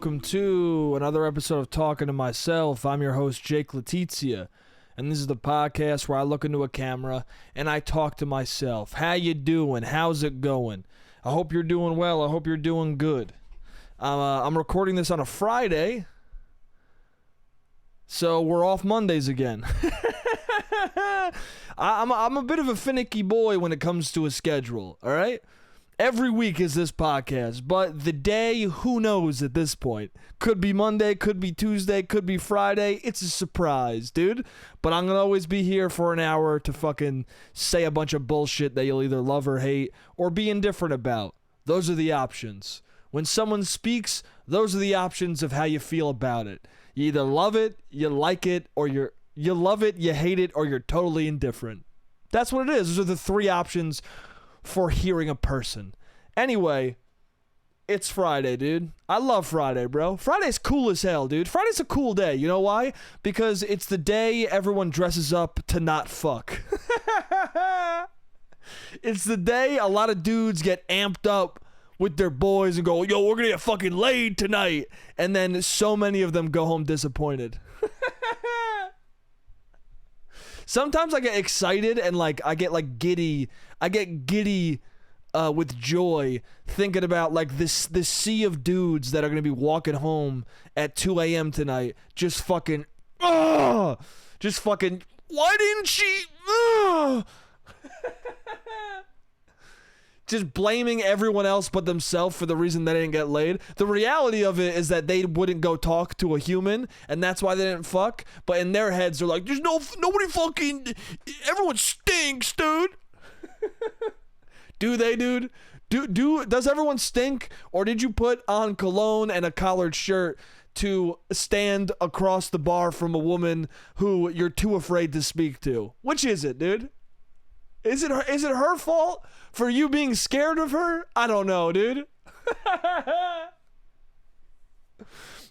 welcome to another episode of Talking to Myself. I'm your host, Jake Letizia, and this is the podcast where I look into a camera and I talk to myself. How you doing? How's it going? I hope you're doing well. I hope you're doing good. I'm recording this on a Friday, so we're off Mondays again. I'm a bit of a finicky boy when it comes to a schedule, all right? Every week is this podcast, but the day, who knows at this point? Could be Monday, could be Tuesday, could be Friday. It's a surprise, dude. But I'm going to always be here for an hour to fucking say a bunch of bullshit that you'll either love or hate or be indifferent about. Those are the options. When someone speaks, those are the options of how you feel about it. You either love it, you like it, or you love it, you hate it, or you're totally indifferent. That's what it is. Those are the three options for hearing a person. Anyway, it's Friday, dude. I love Friday, bro. Friday's cool as hell, dude. Friday's a cool day. You know why? Because it's the day everyone dresses up to not fuck. It's the day a lot of dudes get amped up with their boys and go, yo, we're gonna get fucking laid tonight. And then so many of them go home disappointed. Sometimes I get excited and I get giddy. I get giddy with joy thinking about this sea of dudes that are going to be walking home at 2 a.m. tonight just fucking, why didn't she, just blaming everyone else but themselves for the reason they didn't get laid. The reality of it is that they wouldn't go talk to a human, and that's why they didn't fuck. But in their heads, they're like, "There's nobody fucking. Everyone stinks, dude." Do they, dude? Does everyone stink, or did you put on cologne and a collared shirt to stand across the bar from a woman who you're too afraid to speak to? Which is it, dude? Is it her fault for you being scared of her? I don't know, dude.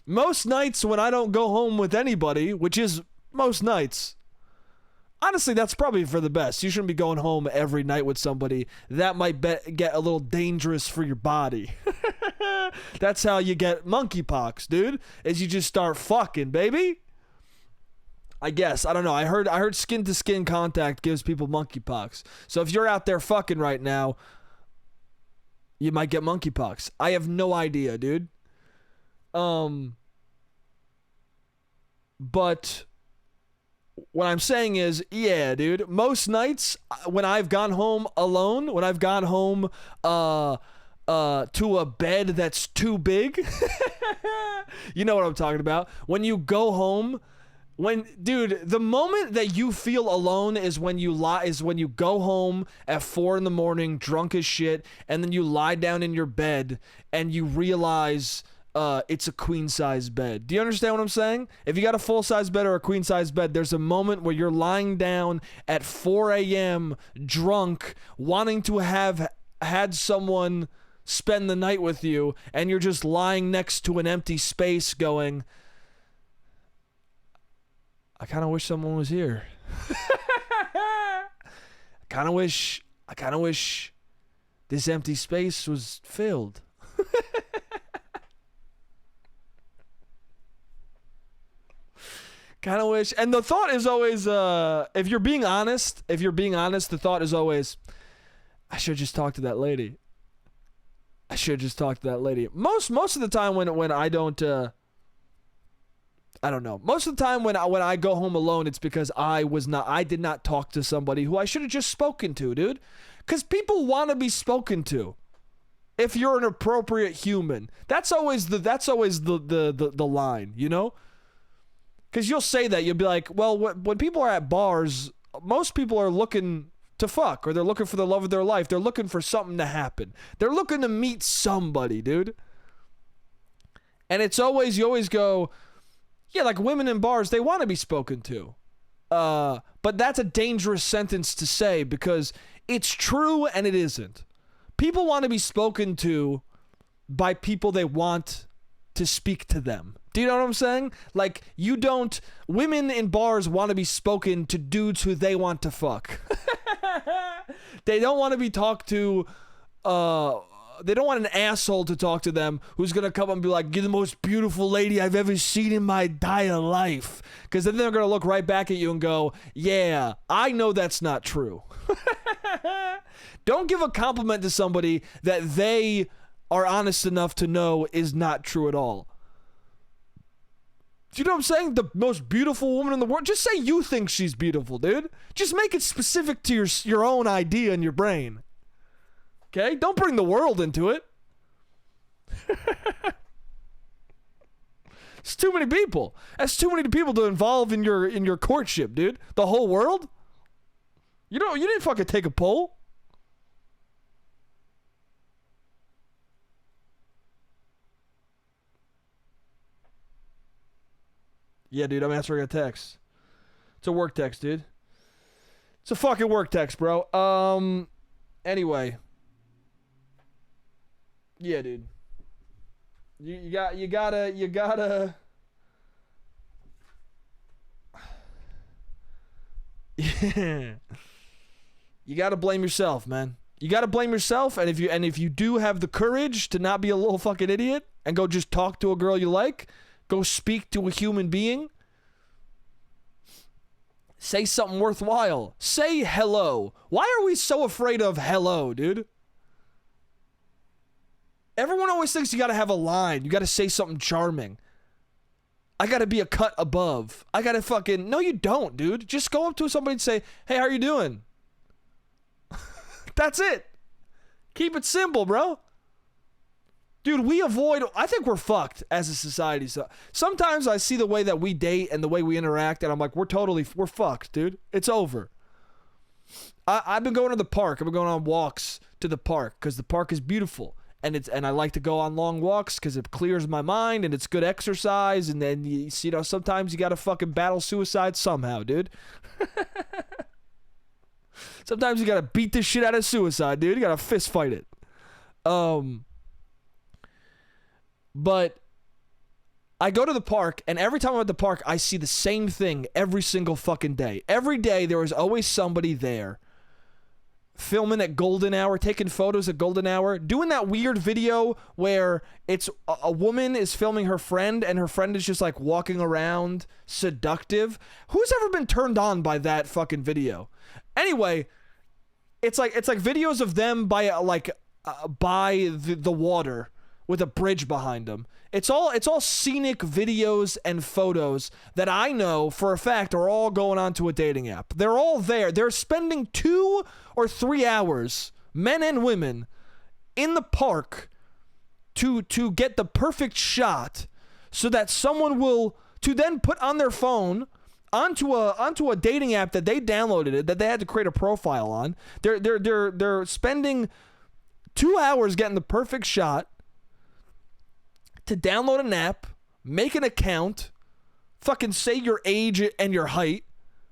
Most nights when I don't go home with anybody, which is most nights, honestly, that's probably for the best. You shouldn't be going home every night with somebody. That might get a little dangerous for your body. That's how you get monkeypox, dude, is you just start fucking, baby. I guess. I don't know. I heard skin-to-skin contact gives people monkeypox. So if you're out there fucking right now, you might get monkeypox. I have no idea, dude. But what I'm saying is, yeah, dude, most nights when I've gone home alone, when I've gone home to a bed that's too big, you know what I'm talking about. When you go home, dude, the moment that you feel alone is when you go home at 4 a.m, drunk as shit, and then you lie down in your bed and you realize it's a queen size bed. Do you understand what I'm saying? If you got a full size bed or a queen size bed, there's a moment where you're lying down at 4 a.m. drunk, wanting to have had someone spend the night with you, and you're just lying next to an empty space going, I kind of wish someone was here. I kind of wish this empty space was filled. Kind of wish. And the thought is always, if you're being honest, the thought is always, I should just talk to that lady. Most of the time when I don't, I don't know. Most of the time when I go home alone, it's because I did not talk to somebody who I should have just spoken to, dude. Because people want to be spoken to. If you're an appropriate human, that's always the line, you know. Because you'll say that, you'll be like, well, when people are at bars, most people are looking to fuck, or they're looking for the love of their life. They're looking for something to happen. They're looking to meet somebody, dude. And you always go, yeah, like women in bars, they want to be spoken to. But that's a dangerous sentence to say because it's true and it isn't. People want to be spoken to by people they want to speak to them. Do you know what I'm saying? Like, women in bars want to be spoken to dudes who they want to fuck. They don't want to be talked to an asshole to talk to them who's gonna come up and be like, "You're the most beautiful lady I've ever seen in my entire life," because then they're gonna look right back at you and go, "Yeah, I know that's not true." Don't give a compliment to somebody that they are honest enough to know is not true at all. Do you know what I'm saying? The most beautiful woman in the world. Just say you think she's beautiful, dude. Just make it specific to your own idea in your brain. Okay? Don't bring the world into it. It's too many people. That's too many people to involve in your courtship, dude. The whole world? You didn't fucking take a poll. Yeah, dude, I'm answering a text. It's a work text, dude. It's a fucking work text, bro. Anyway. Yeah, dude. You gotta Yeah. You gotta blame yourself, man. You gotta blame yourself, and if you do have the courage to not be a little fucking idiot and go just talk to a girl you like, go speak to a human being, say something worthwhile. Say hello. Why are we so afraid of hello, dude? Everyone always thinks you gotta have a line. You gotta say something charming. I gotta be a cut above. I gotta fucking... No, you don't, dude. Just go up to somebody and say, "Hey, how are you doing?" That's it. Keep it simple, bro. Dude, I think we're fucked as a society. So sometimes I see the way that we date and the way we interact, and I'm like, we're fucked, dude. It's over. I've been going to the park. I've been going on walks to the park because the park is beautiful. And I like to go on long walks because it clears my mind and it's good exercise. And then, sometimes you got to fucking battle suicide somehow, dude. Sometimes you got to beat the shit out of suicide, dude. You got to fist fight it. But I go to the park, and every time I'm at the park, I see the same thing every single fucking day. Every day, there is always somebody there filming at golden hour, taking photos at golden hour, doing that weird video where it's a woman is filming her friend, and her friend is just like walking around seductive. Who's ever been turned on by that fucking video? Anyway, it's like videos of them by the water with a bridge behind them. It's all scenic videos and photos that I know for a fact are all going onto a dating app. They're all there. They're spending 2 or 3 hours, men and women, in the park to get the perfect shot so that someone will to then put on their phone onto a dating app that they downloaded, that they had to create a profile on. They're spending 2 hours getting the perfect shot to download an app, make an account, fucking say your age and your height,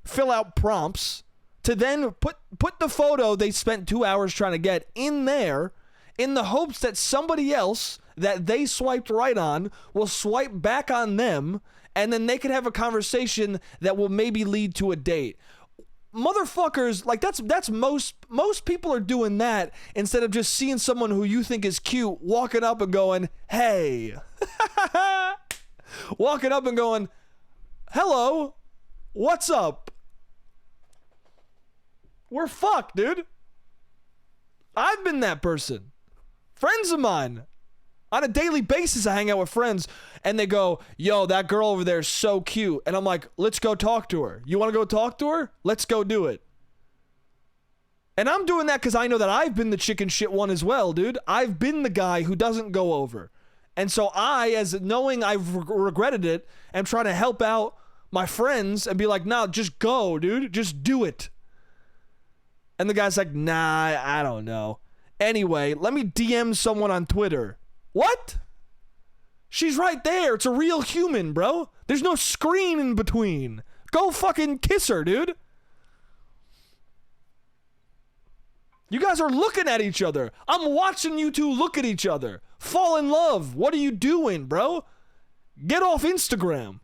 fill out prompts, to then put the photo they spent 2 hours trying to get in there in the hopes that somebody else that they swiped right on will swipe back on them, and then they could have a conversation that will maybe lead to a date. Motherfuckers, like that's most people are doing that instead of just seeing someone who you think is cute walking up and going, "Hey." Walking up and going, "Hello, what's up?" We're fucked, dude. I've been that person. Friends of mine, on a daily basis, I hang out with friends and they go, "Yo, that girl over there is so cute." And I'm like, "Let's go talk to her. You want to go talk to her? Let's go do it." And I'm doing that because I know that I've been the chicken shit one as well, dude. I've been the guy who doesn't go over. And so as knowing I've regretted it, am trying to help out my friends and be like, "Nah, just go, dude. Just do it." And the guy's like, "Nah, I don't know. Anyway, let me DM someone on Twitter." What? She's right there. It's a real human, bro. There's no screen in between. Go fucking kiss her, dude. You guys are looking at each other. I'm watching you two look at each other. Fall in love. What are you doing, bro? Get off Instagram.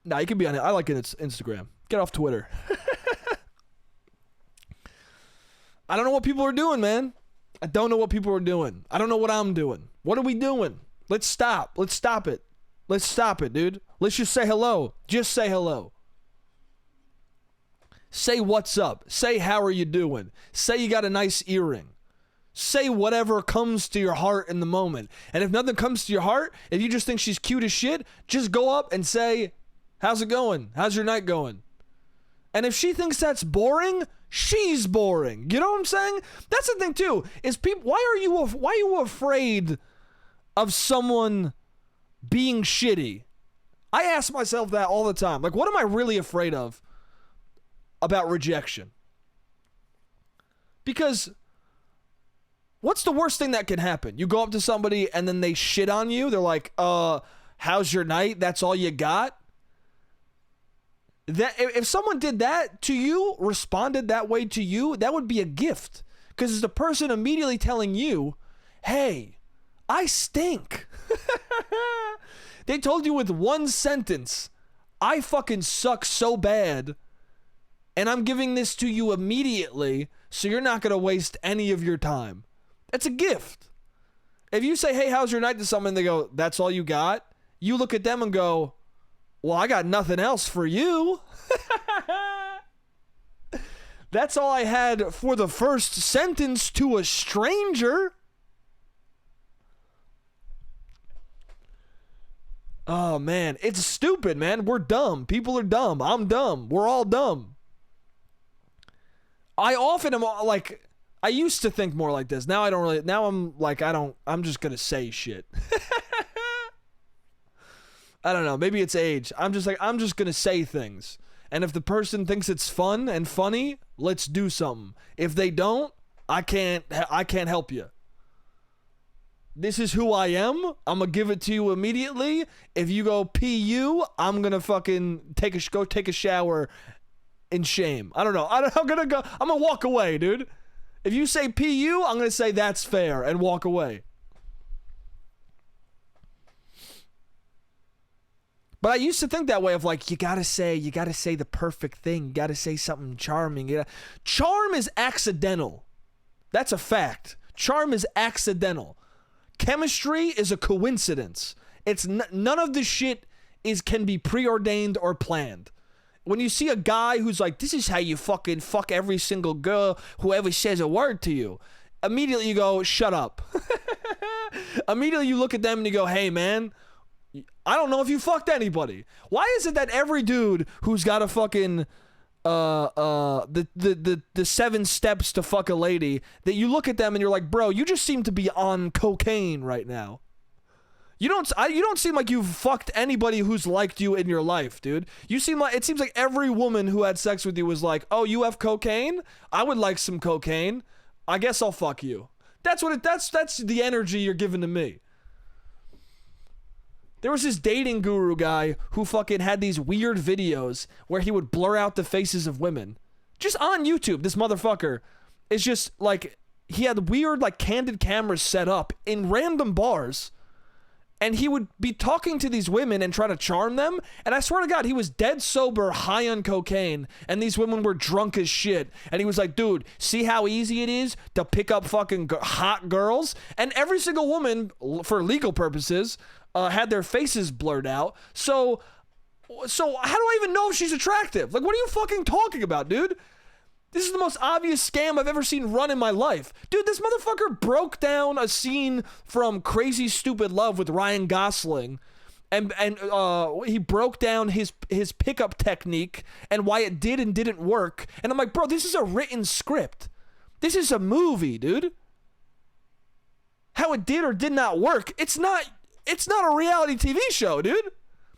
Nah, you can be on it. I like it. It's Instagram. Get off Twitter. I don't know what people are doing, man. I don't know what people are doing. I don't know what I'm doing. What are we doing? Let's stop. Let's stop it. Let's stop it, dude. Let's just say hello. Just say hello. Say what's up. Say how are you doing. Say you got a nice earring. Say whatever comes to your heart in the moment. And if nothing comes to your heart, if you just think she's cute as shit, just go up and say, how's it going? How's your night going? And if she thinks that's boring, she's boring. You know what I'm saying? That's the thing too, is people, why are you afraid of someone being shitty? I ask myself that all the time. Like, what am I really afraid of about rejection? Because what's the worst thing that can happen? You go up to somebody and then they shit on you. They're like, how's your night? That's all you got? That if someone did that to you, responded that way to you, that would be a gift. Because it's the person immediately telling you, hey, I stink. They told you with one sentence, I fucking suck so bad, and I'm giving this to you immediately, so you're not going to waste any of your time. That's a gift. If you say, hey, how's your night to someone, they go, that's all you got? You look at them and go, well, I got nothing else for you. That's all I had for the first sentence to a stranger. Oh, man. It's stupid, man. We're dumb. People are dumb. I'm dumb. We're all dumb. I often am like, I used to think more like this. Now I don't really, now I'm like, I'm just going to say shit. I don't know. Maybe it's age. I'm just going to say things. And if the person thinks it's fun and funny, let's do something. If they don't, I can't help you. This is who I am. I'm going to give it to you immediately. If you go PU, I'm going to fucking take a shower in shame. I don't know. I'm going to walk away, dude. If you say PU, I'm going to say that's fair and walk away. But I used to think that way of like, you gotta say the perfect thing. You gotta say something charming. Charm is accidental. That's a fact. Charm is accidental. Chemistry is a coincidence. It's none of the shit can be preordained or planned. When you see a guy who's like, this is how you fucking fuck every single girl who ever says a word to you, immediately you go, shut up. Immediately you look at them and you go, hey man, I don't know if you fucked anybody. Why is it that every dude who's got a fucking the 7 steps to fuck a lady, that you look at them and you're like, bro, you just seem to be on cocaine right now. You don't seem like you've fucked anybody who's liked you in your life, dude. It seems like every woman who had sex with you was like, oh, you have cocaine? I would like some cocaine. I guess I'll fuck you. That's the energy you're giving to me. There was this dating guru guy who fucking had these weird videos where he would blur out the faces of women. Just on YouTube, this motherfucker is just like, he had weird like candid cameras set up in random bars, and he would be talking to these women and trying to charm them, and I swear to God, he was dead sober, high on cocaine, and these women were drunk as shit, and he was like, dude, see how easy it is to pick up fucking hot girls? And every single woman, for legal purposes, had their faces blurred out. So how do I even know if she's attractive? Like, what are you fucking talking about, dude? This is the most obvious scam I've ever seen run in my life. Dude, this motherfucker broke down a scene from Crazy Stupid Love with Ryan Gosling, and he broke down his pickup technique and why it did and didn't work. And I'm like, bro, this is a written script. This is a movie, dude. How it did or did not work, it's not a reality TV show, dude.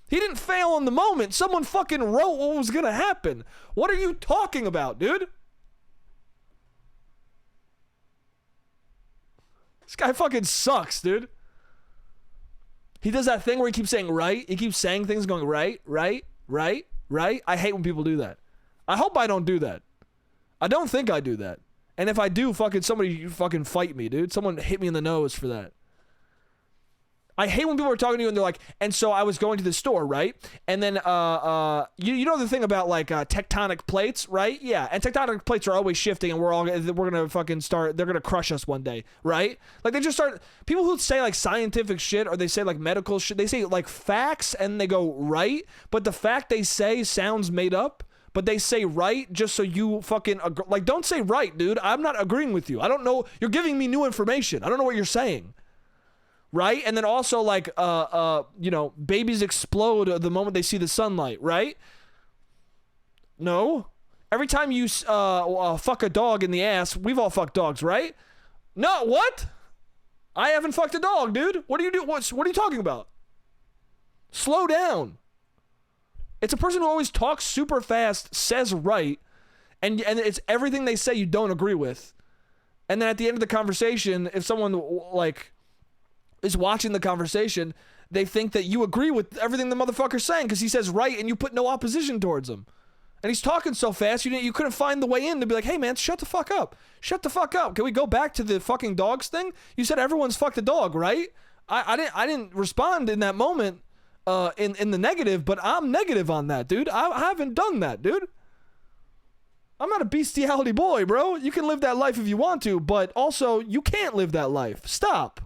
He didn't fail on the moment. Someone fucking wrote what was gonna happen. What are you talking about, dude? This guy fucking sucks, dude. He does that thing where he keeps saying right. He keeps saying things going right, right, right, right. I hate when people do that. I hope I don't do that. I don't think I do that. And if I do, fucking somebody fucking fight me, dude. Someone hit me in the nose for that. I hate when people are talking to you and they're like, and so I was going to the store, right? And then, you know the thing about like tectonic plates, right? Yeah, and tectonic plates are always shifting, and we're gonna fucking start. They're gonna crush us one day, right? Like they just start. People who say like scientific shit or they say like medical shit, they say like facts and they go right, but the fact they say sounds made up. But they say right just so you fucking like don't say right, dude. I'm not agreeing with you. I don't know. You're giving me new information. I don't know what you're saying. Right? And then also like you know, babies explode the moment they see the sunlight, right? No. Every time you fuck a dog in the ass, we've all fucked dogs, right? No, what? I haven't fucked a dog, dude. What do you do? What are you talking about? Slow down. It's a person who always talks super fast, says right, and it's everything they say you don't agree with. And then at the end of the conversation, if someone like is watching the conversation, they think that you agree with everything the motherfucker's saying because he says right and you put no opposition towards him. And he's talking so fast you couldn't find the way in to be like, hey man, shut the fuck up. Shut the fuck up. Can we go back to the fucking dogs thing? You said everyone's fucked a dog, right? I didn't respond in that moment in the negative, but I'm negative on that, dude. I haven't done that, dude. I'm not a bestiality boy, bro. You can live that life if you want to, but also you can't live that life. Stop.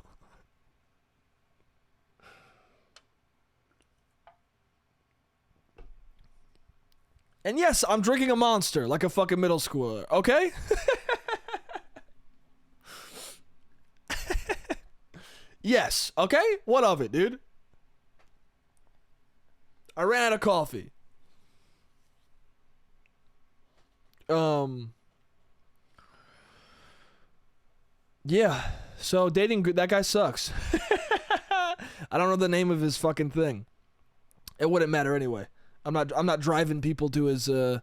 And yes, I'm drinking a Monster like a fucking middle schooler, okay? Yes, okay? What of it, dude? I ran out of coffee. Yeah, so dating, that guy sucks. I don't know the name of his fucking thing. It wouldn't matter anyway. I'm not driving people to his a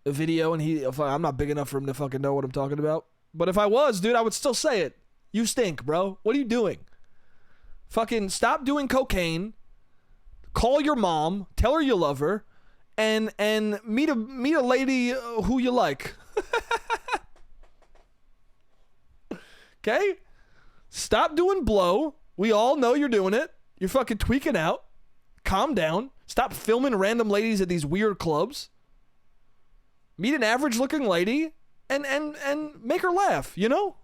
video, and I'm not big enough for him to fucking know what I'm talking about. But if I was, dude, I would still say it. You stink, bro. What are you doing? Fucking stop doing cocaine. Call your mom. Tell her you love her, and meet a lady who you like. Okay? Stop doing blow. We all know you're doing it. You're fucking tweaking out. Calm down. Stop filming random ladies at these weird clubs. Meet an average looking lady and make her laugh, you know?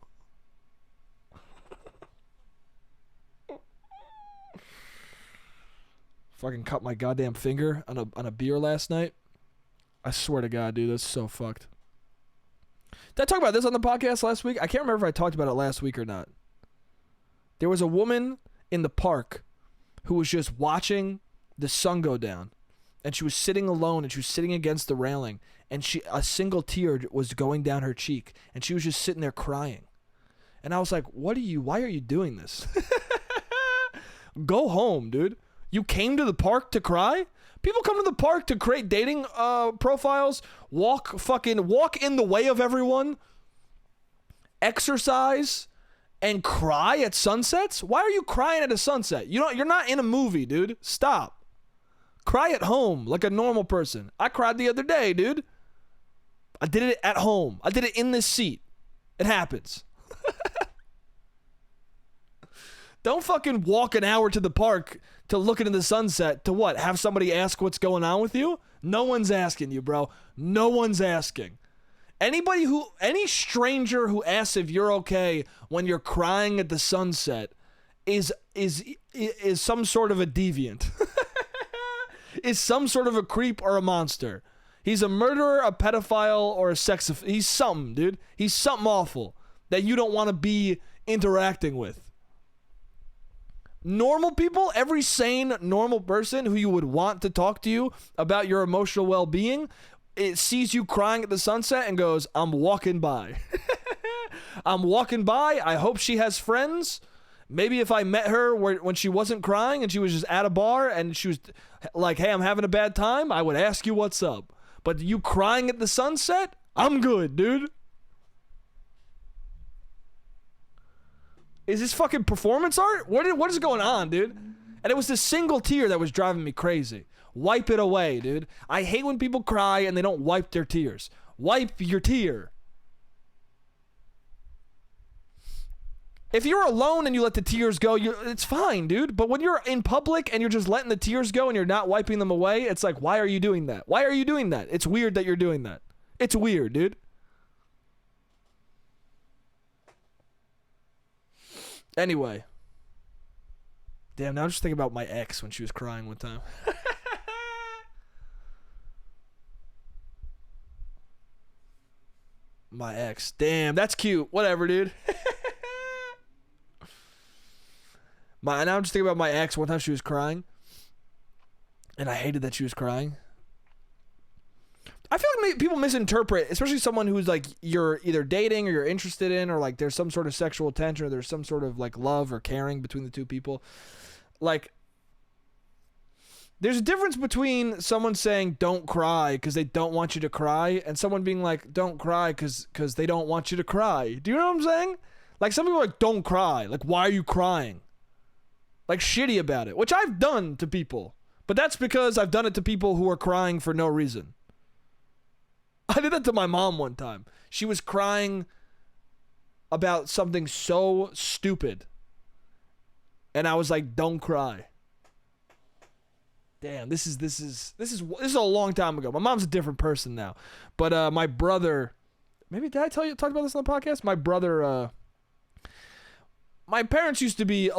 Fucking cut my goddamn finger on a beer last night. I swear to God, dude, that's so fucked. Did I talk about this on the podcast last week? I can't remember if I talked about it last week or not. There was a woman in the park who was just watching the sun go down, and she was sitting alone, and she was sitting against the railing, and a single tear was going down her cheek, and she was just sitting there crying. And I was like, why are you doing this? Go home, dude. You came to the park to cry? People come to the park to create dating profiles, walk in the way of everyone, exercise, and cry at sunsets? Why are you crying at a sunset? You're not in a movie, dude. Stop. Cry at home like a normal person. I cried the other day, dude. I did it at home. I did it in this seat. It happens. Don't fucking walk an hour to the park to look into the sunset to what? Have somebody ask what's going on with you? No one's asking you, bro. No one's asking. Any stranger who asks if you're okay when you're crying at the sunset is some sort of a deviant. Is some sort of a creep or a monster. He's a murderer, a pedophile, or a sex offender. He's something, dude. He's something awful that you don't want to be interacting with. Normal people, every sane, normal person who you would want to talk to you about your emotional well-being, it sees you crying at the sunset and goes, I'm walking by. I'm walking by. I hope she has friends. Maybe if I met her when she wasn't crying and she was just at a bar and she was like, hey, I'm having a bad time, I would ask you what's up. But you crying at the sunset? I'm good, dude. Is this fucking performance art? What is going on, dude? And it was this single tear that was driving me crazy. Wipe it away, dude. I hate when people cry and they don't wipe their tears. Wipe your tear. If you're alone and you let the tears go, it's fine, dude. But when you're in public and you're just letting the tears go and you're not wiping them away, it's like, why are you doing that? Why are you doing that? It's weird that you're doing that. It's weird, dude. Anyway. Damn, now I'm just thinking about my ex when she was crying one time. My ex. Damn, that's cute. Whatever, dude. Now I'm just thinking about my ex. One time she was crying. And I hated that she was crying. I feel like people misinterpret, especially someone who's like you're either dating or you're interested in, or like there's some sort of sexual tension or there's some sort of like love or caring between the two people. Like, there's a difference between someone saying don't cry because they don't want you to cry and someone being like don't cry because they don't want you to cry. Do you know what I'm saying? Like, some people are like, don't cry. Like, why are you crying? Like, shitty about it, which I've done to people. But that's because I've done it to people who are crying for no reason. I did that to my mom one time. She was crying about something so stupid. And I was like, don't cry. Damn, this is a long time ago. My mom's a different person now. But my brother, maybe did I talk about this on the podcast? My brother, my parents used to be,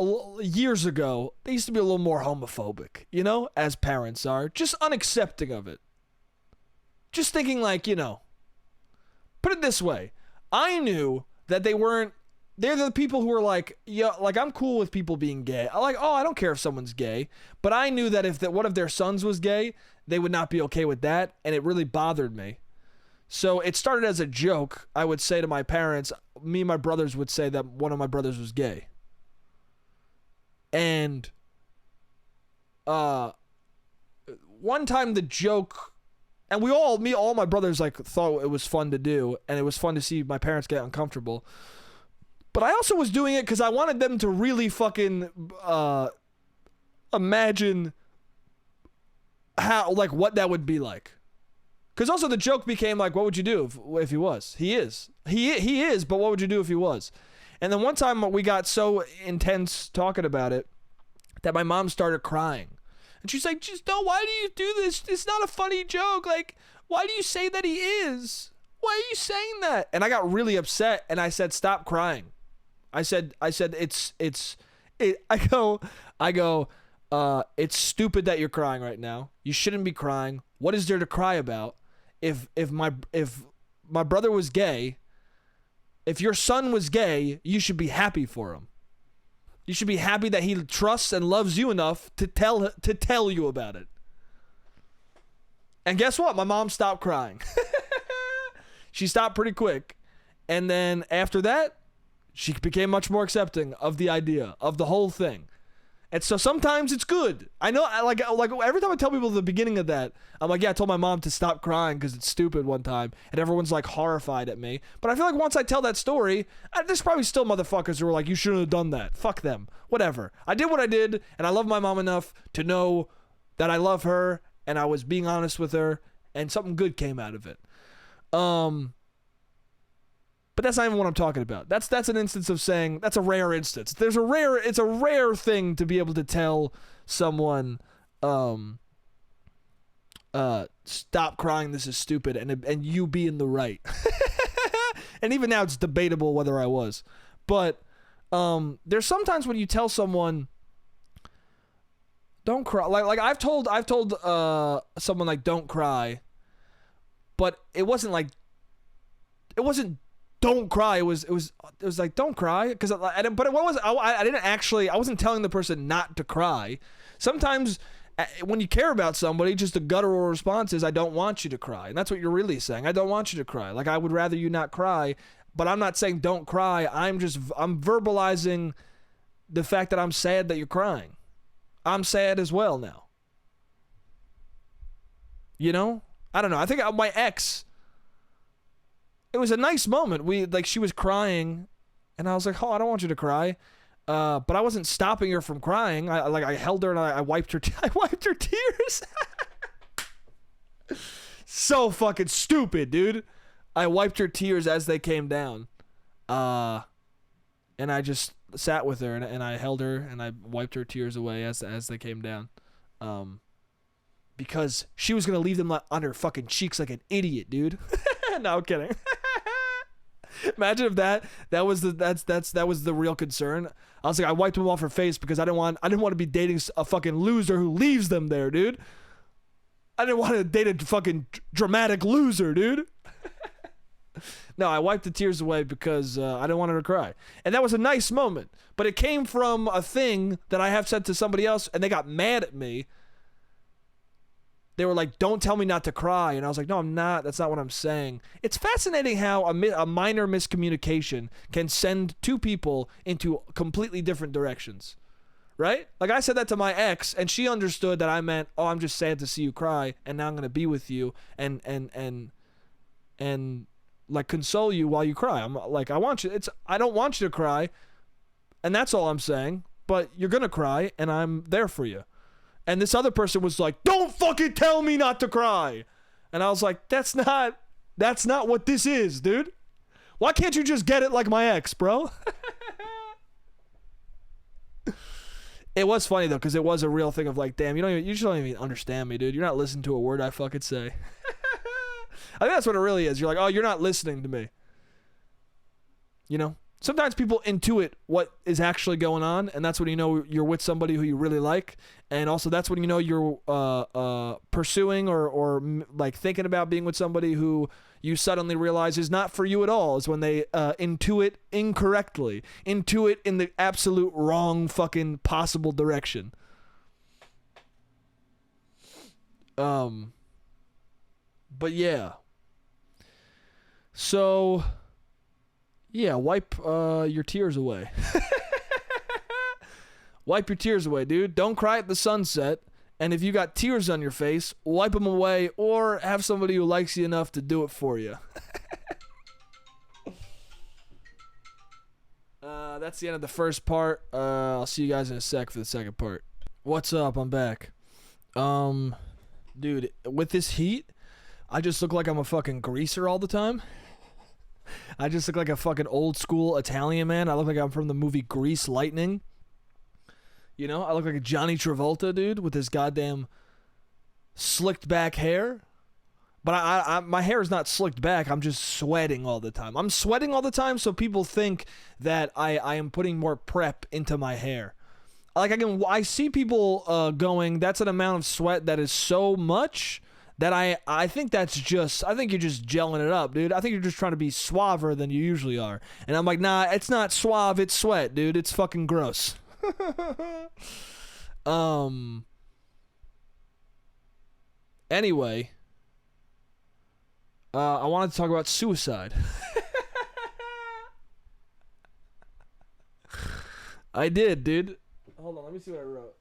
years ago, they used to be a little more homophobic, you know, as parents are. Just unaccepting of it. Just thinking like, you know, put it this way. I knew that they're the people who are like, yeah, like, I'm cool with people being gay. I don't care if someone's gay. But I knew that if one of their sons was gay, they would not be okay with that. And it really bothered me. So it started as a joke. I would say to my parents, me and my brothers would say that one of my brothers was gay. And one time the joke, and all my brothers like thought it was fun to do, and it was fun to see my parents get uncomfortable. But I also was doing it because I wanted them to really fucking imagine how, like, what that would be like. Because also the joke became like, what would you do if he was? He is. He is, but what would you do if he was? And then one time we got so intense talking about it that my mom started crying. And she's like, just don't, why do you do this? It's not a funny joke. Like, why do you say that he is? Why are you saying that? And I got really upset and I said, stop crying. I said, it's stupid that you're crying right now. You shouldn't be crying. What is there to cry about? If my brother was gay, if your son was gay, you should be happy for him. You should be happy that he trusts and loves you enough to tell you about it. And guess what? My mom stopped crying. She stopped pretty quick. And then after that, she became much more accepting of the idea, of the whole thing. And so sometimes it's good. I know, like every time I tell people at the beginning of that, I'm like, yeah, I told my mom to stop crying because it's stupid one time. And everyone's like horrified at me. But I feel like once I tell that story, there's probably still motherfuckers who are like, you shouldn't have done that. Fuck them. Whatever. I did what I did, and I love my mom enough to know that I love her, and I was being honest with her, and something good came out of it. But that's not even what I'm talking about. That's an instance of saying, that's a rare instance. It's a rare thing to be able to tell someone, stop crying, this is stupid, and you be in the right. And even now it's debatable whether I was. But there's sometimes when you tell someone, don't cry. Like I've told someone like don't cry, but it wasn't don't cry. It was like don't cry because I wasn't telling the person not to cry. Sometimes when you care about somebody, just the guttural response is I don't want you to cry, and that's what you're really saying. I don't want you to cry. Like I would rather you not cry, but I'm not saying don't cry. I'm verbalizing the fact that I'm sad that you're crying. I'm sad as well now. You know? I don't know. I think my ex, it was a nice moment. She was crying, and I was like, oh, I don't want you to cry. But I wasn't stopping her from crying. I held her and I wiped her. I wiped her tears. So fucking stupid, dude. I wiped her tears as they came down. And I just sat with her and I held her and I wiped her tears away as they came down. Because she was gonna leave them on her fucking cheeks like an idiot, dude. No, I'm kidding. Imagine if that was the real concern. I was like, I wiped them off her face because I didn't want to be dating a fucking loser who leaves them there, dude. I didn't want to date a fucking dramatic loser, dude. No, I wiped the tears away because I didn't want her to cry. And that was a nice moment. But it came from a thing that I have said to somebody else, and they got mad at me. They were like, don't tell me not to cry. And I was like, no, I'm not. That's not what I'm saying. It's fascinating how a minor miscommunication can send two people into completely different directions. Right? Like, I said that to my ex, and she understood that I meant, oh, I'm just sad to see you cry, and now I'm going to be with you and like console you while you cry. I'm like, I don't want you to cry, and that's all I'm saying, but you're going to cry, and I'm there for you. And this other person was like, don't fucking tell me not to cry. And I was like, that's not what this is, dude. Why can't you just get it like my ex, bro? It was funny, though, because it was a real thing of like, damn, you just don't even understand me, dude. You're not listening to a word I fucking say. I think that's what it really is. You're like, oh, you're not listening to me. You know? Sometimes people intuit what is actually going on, and that's when you know you're with somebody who you really like, and also that's when you know you're pursuing or like thinking about being with somebody who you suddenly realize is not for you at all, is when they intuit incorrectly, intuit in the absolute wrong fucking possible direction. But yeah. So... yeah, wipe your tears away. Wipe your tears away, dude. Don't cry at the sunset. And if you got tears on your face, wipe them away or have somebody who likes you enough to do it for you. That's the end of the first part. I'll see you guys in a sec for the second part. What's up? I'm back. Dude, with this heat, I just look like I'm a fucking greaser all the time. I just look like a fucking old school Italian man. I look like I'm from the movie Grease Lightning. You know, I look like a Johnny Travolta, dude, with his goddamn slicked back hair. But I my hair is not slicked back. I'm just sweating all the time. I'm sweating all the time so people think that I am putting more prep into my hair. Like, I see people going, that's an amount of sweat that is so much that I think you're just gelling it up, dude. I think you're just trying to be suaver than you usually are. And I'm like, nah, it's not suave, it's sweat, dude. It's fucking gross. Anyway, I wanted to talk about suicide. I did, dude. Hold on, let me see what I wrote.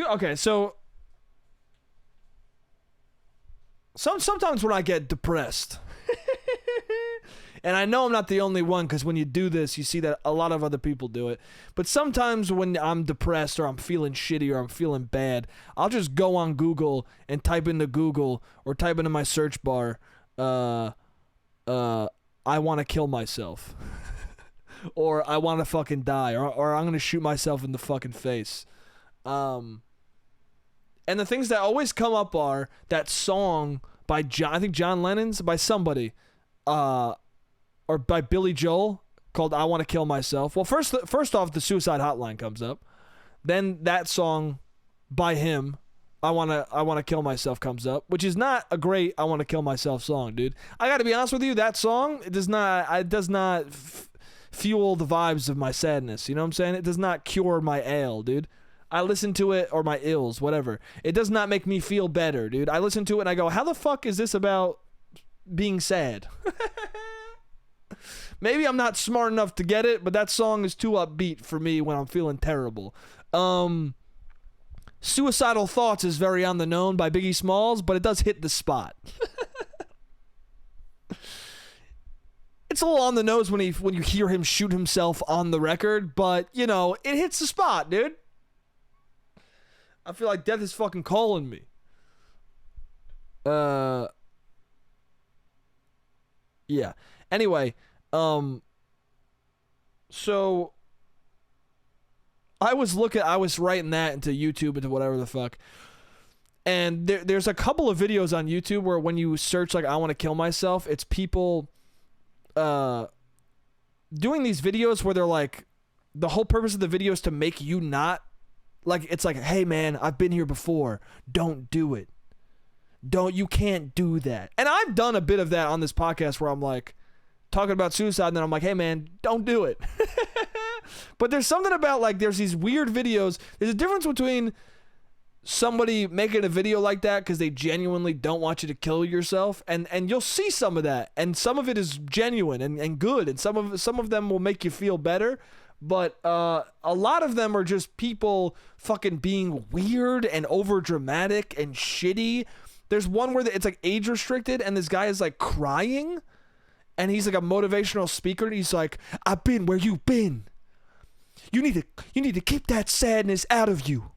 Okay, so sometimes when I get depressed, and I know I'm not the only one, because when you do this, you see that a lot of other people do it, but sometimes when I'm depressed or I'm feeling shitty or I'm feeling bad, I'll just go on Google and type into Google or type into my search bar, I want to kill myself. Or I want to fucking die, or I'm going to shoot myself in the fucking face. And the things that always come up are that song by I think John Lennon's, by somebody, or by Billy Joel, called I Want to Kill Myself. Well, first off, the Suicide Hotline comes up. Then that song by him, I want to Kill Myself, comes up, which is not a great I Want to Kill Myself song, dude. I got to be honest with you, that song, it does not fuel the vibes of my sadness, you know what I'm saying? It does not cure my ail, dude. I listen to it, or my ills, whatever. It does not make me feel better, dude. I listen to it and I go, how the fuck is this about being sad? Maybe I'm not smart enough to get it, but that song is too upbeat for me when I'm feeling terrible. Suicidal Thoughts is very on the known by Biggie Smalls, but it does hit the spot. It's a little on the nose when you hear him shoot himself on the record, but, you know, it hits the spot, dude. I feel like death is fucking calling me. Uh, yeah. Anyway, so I was writing that into YouTube, into whatever the fuck. And there's a couple of videos on YouTube where when you search like I want to kill myself, it's people doing these videos where they're like, the whole purpose of the video is to make you not, like, it's like, hey man, I've been here before. Don't do it. You can't do that. And I've done a bit of that on this podcast where I'm like talking about suicide and then I'm like, hey man, don't do it. But there's something about like, there's these weird videos. There's a difference between somebody making a video like that because they genuinely don't want you to kill yourself, and you'll see some of that, and some of it is genuine and good, and some of them will make you feel better, but a lot of them are just people fucking being weird and over dramatic and shitty. There's one where it's like age restricted and this guy is like crying and he's like a motivational speaker and he's like, I've been where you've been. You need to keep that sadness out of you.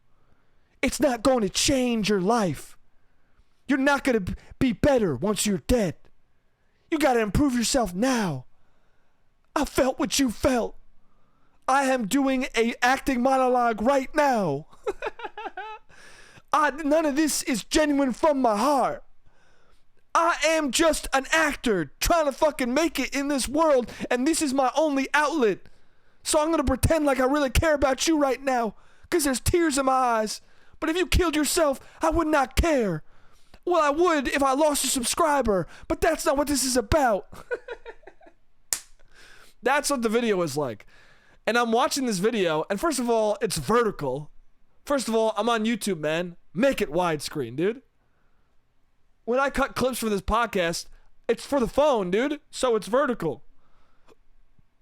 It's not going to change your life. You're not going to be better once you're dead. You got to improve yourself now. I felt what you felt. I am doing a acting monologue right now. None of this is genuine from my heart. I am just an actor trying to fucking make it in this world, and this is my only outlet. So I'm going to pretend like I really care about you right now, because there's tears in my eyes. But if you killed yourself, I would not care. Well, I would if I lost a subscriber, but that's not what this is about. That's what the video is like. And I'm watching this video, and first of all, it's vertical. First of all, I'm on YouTube, man. Make it widescreen, dude. When I cut clips for this podcast, it's for the phone, dude. So it's vertical.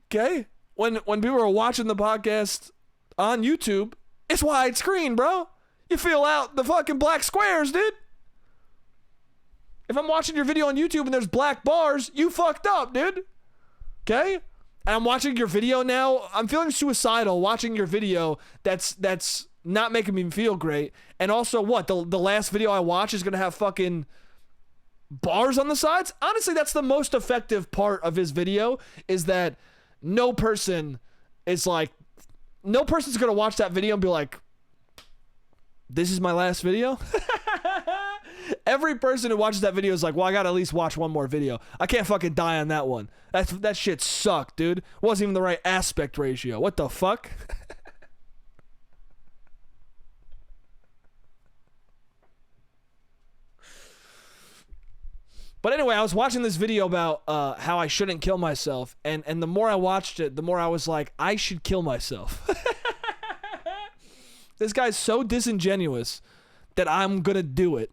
Okay? When people are watching the podcast on YouTube, it's widescreen, bro. You fill out the fucking black squares, dude. If I'm watching your video on YouTube and there's black bars, you fucked up, dude. Okay? And I'm watching your video now. I'm feeling suicidal watching your video that's not making me feel great. And also, what? The last video I watch is going to have fucking bars on the sides? Honestly, that's the most effective part of his video, is that no person's going to watch that video and be like, this is my last video? Every person who watches that video is like, well, I gotta at least watch one more video. I can't fucking die on that one. That shit sucked, dude. Wasn't even the right aspect ratio. What the fuck? But anyway, I was watching this video about how I shouldn't kill myself, and the more I watched it, the more I was like, I should kill myself. This guy's so disingenuous that I'm gonna do it.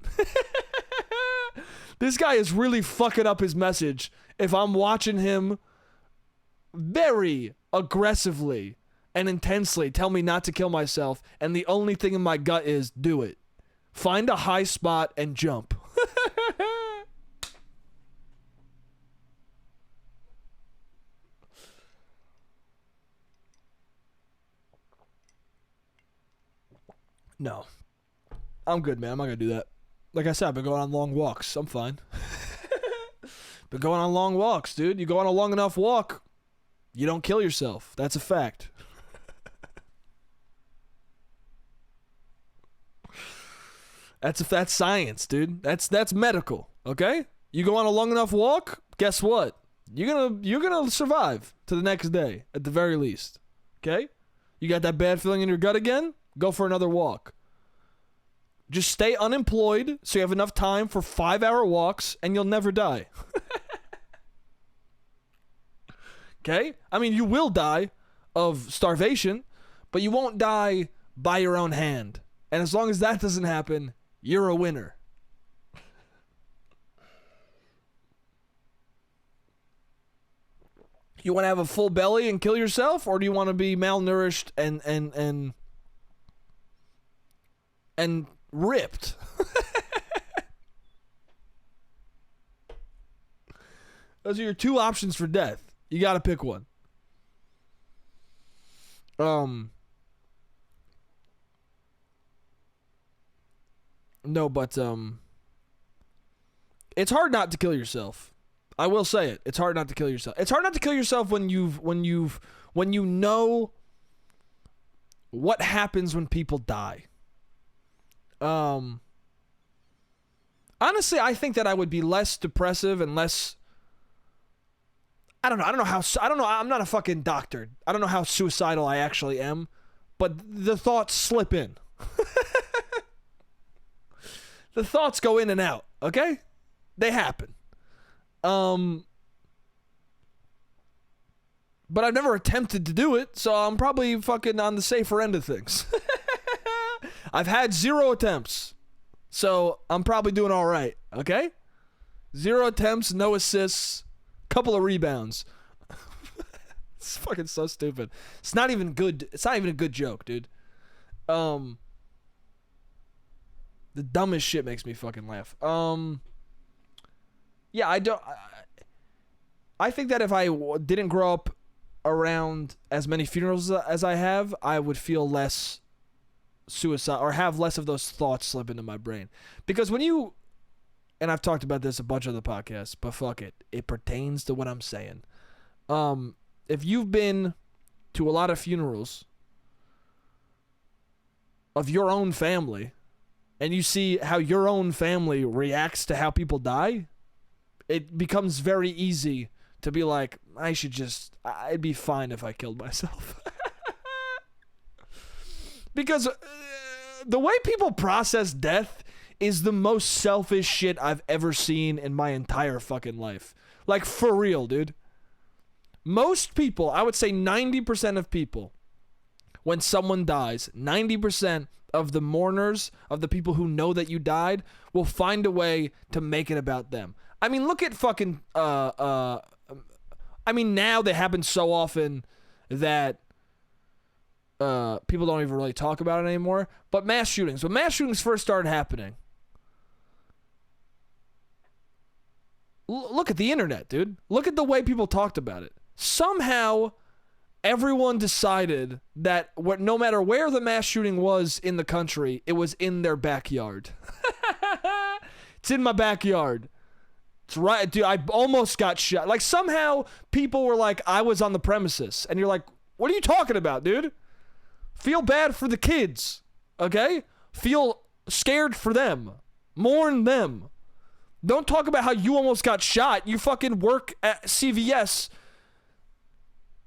This guy is really fucking up his message if I'm watching him very aggressively and intensely tell me not to kill myself, and the only thing in my gut is do it. Find a high spot and jump. No. I'm good, man. I'm not gonna do that. Like I said, I've been going on long walks. I'm fine. Been going on long walks, dude. You go on a long enough walk, you don't kill yourself. That's a fact. That's science, dude. That's medical, okay? You go on a long enough walk, guess what? You're gonna survive to the next day, at the very least. Okay? You got that bad feeling in your gut again? Go for another walk. Just stay unemployed so you have enough time for 5-hour walks and you'll never die. Okay? I mean, you will die of starvation, but you won't die by your own hand. And as long as that doesn't happen, you're a winner. You want to have a full belly and kill yourself, or do you want to be malnourished and ripped? Those are your two options for death. You got to pick one. No, but It's hard not to kill yourself. I will say it. It's hard not to kill yourself. It's hard not to kill yourself when you know what happens when people die. Honestly, I think that I would be less depressive and less. I don't know. I'm not a fucking doctor. I don't know how suicidal I actually am, but the thoughts slip in. The thoughts go in and out. Okay, they happen. But I've never attempted to do it, so I'm probably fucking on the safer end of things. I've had 0 attempts, so I'm probably doing all right, okay? 0 attempts, no assists, couple of rebounds. It's fucking so stupid. It's not even good. It's not even a good joke, dude. The dumbest shit makes me fucking laugh. Yeah, I think that if I didn't grow up around as many funerals as I have, I would feel less suicide or have less of those thoughts slip into my brain. Because when you, and I've talked about this a bunch of the podcasts, but fuck it, it pertains to what I'm saying. If you've been to a lot of funerals of your own family and you see how your own family reacts to how people die, it becomes very easy to be like, I'd be fine if I killed myself. Because the way people process death is the most selfish shit I've ever seen in my entire fucking life. Like, for real, dude. Most people, I would say 90% of people, when someone dies, 90% of the mourners, of the people who know that you died, will find a way to make it about them. I mean, look at fucking, now they happen so often that people don't even really talk about it anymore. But mass shootings. When mass shootings first started happening, look at the internet, dude. Look at the way people talked about it. Somehow, everyone decided that no matter where the mass shooting was in the country, it was in their backyard. It's in my backyard. It's right, dude, I almost got shot. Like, somehow, people were like, I was on the premises. And you're like, what are you talking about, dude? Feel bad for the kids, okay? Feel scared for them. Mourn them. Don't talk about how you almost got shot. You fucking work at CVS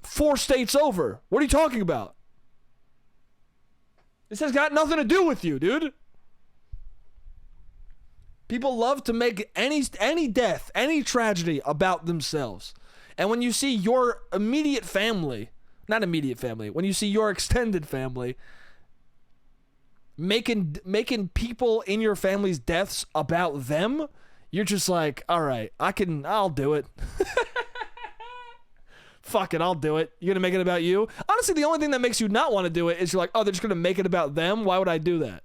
4 states over. What are you talking about? This has got nothing to do with you, dude. People love to make any death, any tragedy about themselves. And when you see your immediate family, not immediate family, when you see your extended family making people in your family's deaths about them, you're just like, all right, I'll do it. Fuck it, I'll do it. You're going to make it about you? Honestly, the only thing that makes you not want to do it is you're like, oh, they're just going to make it about them? Why would I do that?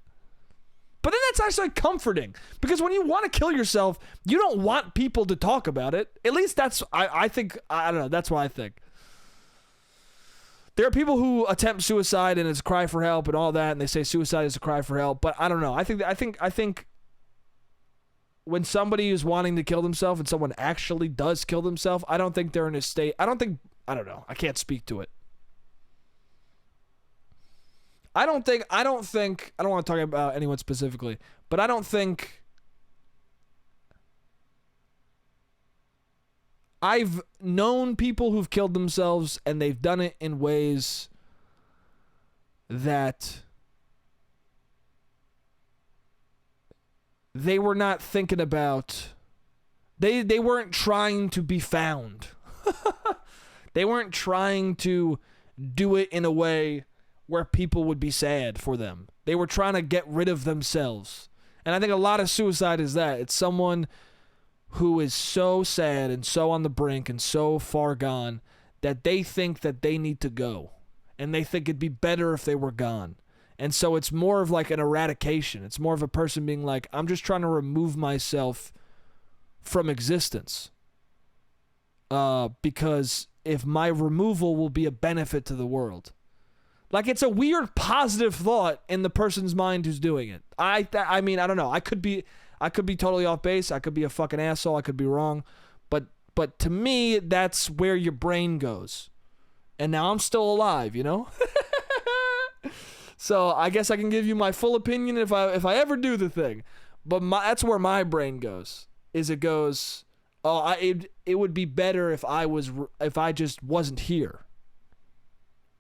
But then that's actually comforting, because when you want to kill yourself, you don't want people to talk about it. At least that's, I think, I don't know, that's what I think. There are people who attempt suicide and it's a cry for help and all that, and they say suicide is a cry for help, but I don't know. I think when somebody is wanting to kill themselves and someone actually does kill themselves, I don't think they're in a state, I don't know. I can't speak to it. I don't want to talk about anyone specifically, but I don't think I've known people who've killed themselves and they've done it in ways that they were not thinking about. They weren't trying to be found. They weren't trying to do it in a way where people would be sad for them. They were trying to get rid of themselves. And I think a lot of suicide is that. It's someone who is so sad and so on the brink and so far gone that they think that they need to go. And they think it'd be better if they were gone. And so it's more of like an eradication. It's more of a person being like, I'm just trying to remove myself from existence. Because if my removal will be a benefit to the world. Like, it's a weird positive thought in the person's mind who's doing it. I mean, I don't know. I could be I could be totally off base. I could be a fucking asshole. I could be wrong. But to me, that's where your brain goes. And now I'm still alive, you know? So I guess I can give you my full opinion if I ever do the thing. But that's where my brain goes. It goes, oh, it would be better if I just wasn't here.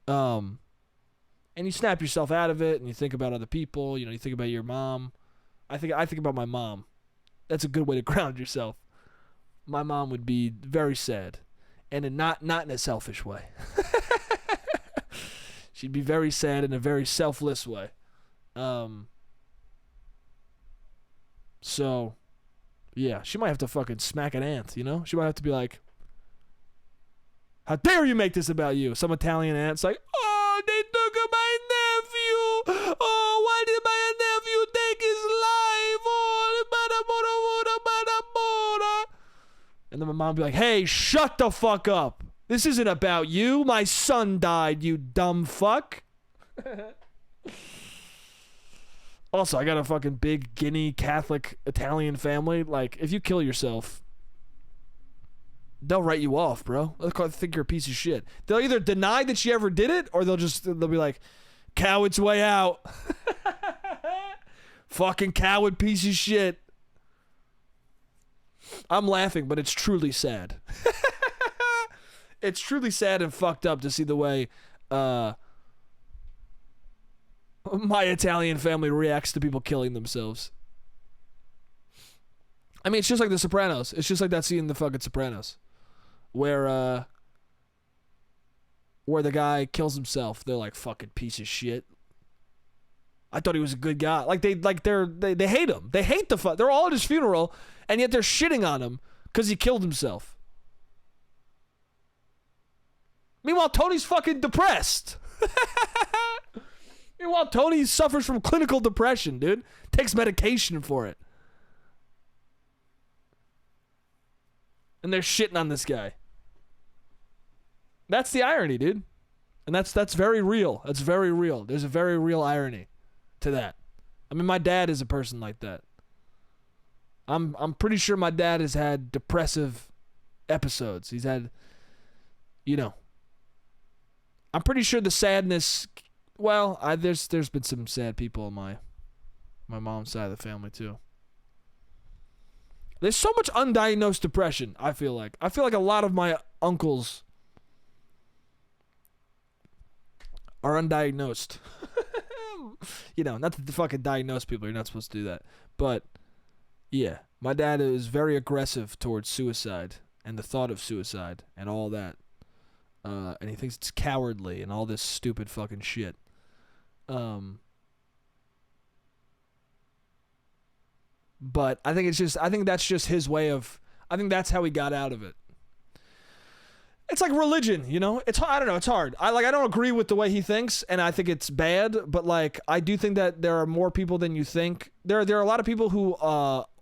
And you snap yourself out of it, and you think about other people. You know, you think about your mom. I think about my mom. That's a good way to ground yourself. My mom would be very sad, and not in a selfish way. She'd be very sad in a very selfless way. So, yeah, she might have to fucking smack an ant, you know? She might have to be like, how dare you make this about you? Some Italian ant's like, oh, they took my nephew. Oh, why did my nephew take his life? Oh, and then my mom be like, hey, shut the fuck up. This isn't about you. My son died, you dumb fuck. Also, I got a fucking big Guinea Catholic Italian family. Like, if you kill yourself, they'll write you off, bro. They'll think you're a piece of shit. They'll either deny that you ever did it, or they'll be like, coward's way out. Fucking coward piece of shit. I'm laughing, but it's truly sad. It's truly sad and fucked up to see the way my Italian family reacts to people killing themselves. I mean, it's just like The Sopranos. It's just like that scene in the fucking Sopranos, where the guy kills himself. They're like, fucking piece of shit. I thought he was a good guy. Like they hate him. They hate the fuck. They're all at his funeral, and yet they're shitting on him because he killed himself. Meanwhile, Tony's fucking depressed. Meanwhile, Tony suffers from clinical depression, dude. Takes medication for it. And they're shitting on this guy. That's the irony, dude. And that's very real. That's very real. There's a very real irony to that. I mean, my dad is a person like that. I'm pretty sure my dad has had depressive episodes. He's had, you know, I'm pretty sure the sadness, well, there's been some sad people on my mom's side of the family too. There's so much undiagnosed depression, I feel like. I feel like a lot of my uncles are undiagnosed. You know, not to fucking diagnose people. You're not supposed to do that. But, yeah. My dad is very aggressive towards suicide and the thought of suicide and all that. And he thinks it's cowardly and all this stupid fucking shit. But I think that's just his way of, I think that's how he got out of it. It's like religion, you know? I don't know, it's hard. I don't agree with the way he thinks, and I think it's bad, but like I do think that there are more people than you think. There are a lot of people who